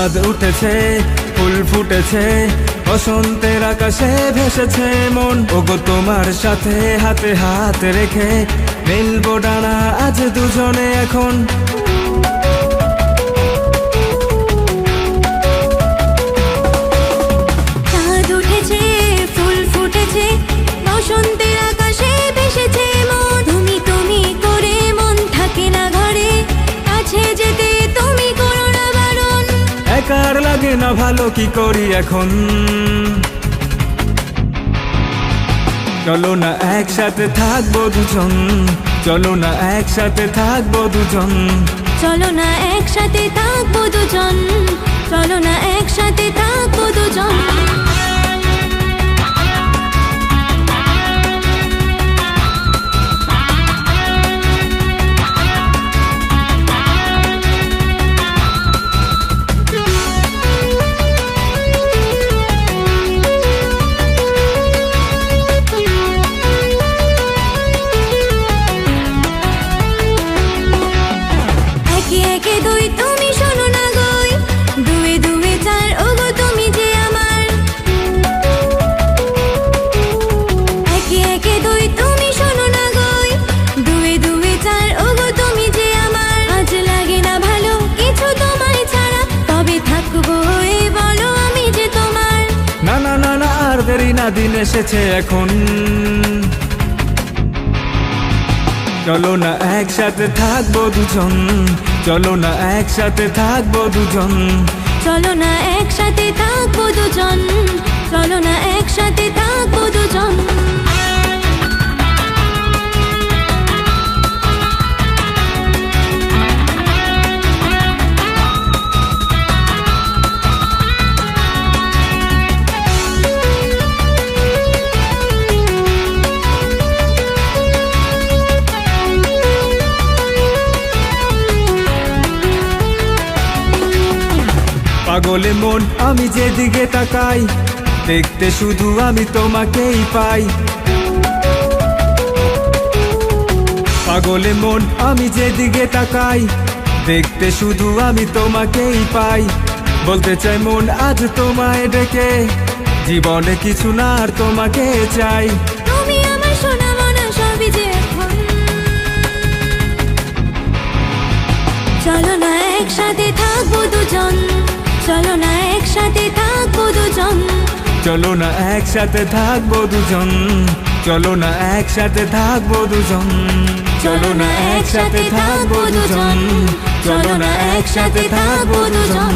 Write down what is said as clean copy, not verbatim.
চাঁদ উঠেছে, ফুল ফুটেছে, বসন্তের আকাশে ভেসেছে মন। ওগো তোমার সাথে হাতে হাত রেখে মেলবো ডানা আজ দুজনে এখন। চাঁদ উঠেছে, ফুল ফুটেছে, বসন্তের আকাশে ভেসেছে মন। তুমি তুমি করে মন থাকে না ঘরে, কাছে যেতে তুমি করো না বারণ। একার লাগে না ভালো, কি করি এখন? চলো না একসাথে থাকবো দুজন, চলো না একসাথে থাকবো দুজন, চলো না একসাথে থাকবো দুজন, চলো না একসাথে থাকবো দুজন। একে দুই তুমি শোনো না গই, দুয়ে দুয়ে চার ওগো তুমি যে আমার। একে একে দুই তুমি শোনো না গই, দুয়ে দুয়ে চার ওগো তুমি যে আমার। আজ লাগে না ভালো কিছু তোমায় ছাড়া, তবে থাকবো এই বলো আমি যে তোমার। না না না না আর দেরি না, দিন এসেছে এখন। চলো না একসাথে থাকবো দুজন, চলো না একসাথে থাকবো দুজন, চলো না একসাথে থাকবো দুজন, চলো না একসাথে থাকবো দুজন। পাগলে মন আমি যেদিকে তাকাই, দেখতে শুধু আমি তোমাকেই পাই। পাগলে মন আমি যেদিকে তাকাই, দেখতে শুধু আমি তোমাকেই পাই। বলতে চাই মন আজ তোমায় ডেকে, জীবনে কিছু না আর তোমাকে চাই। তুমি আমার সোনা মনা সবই যে এখন। চলো না একসাথে থাকবো দুজন, চলো না একসাথে থাকবো দুজন, চলো না একসাথে থাকবো দুজন, চলো না একসাথে থাকবো দুজন, চলো না একসাথে থাকবো দুজন, চলো না একসাথে থাকবো দুজন।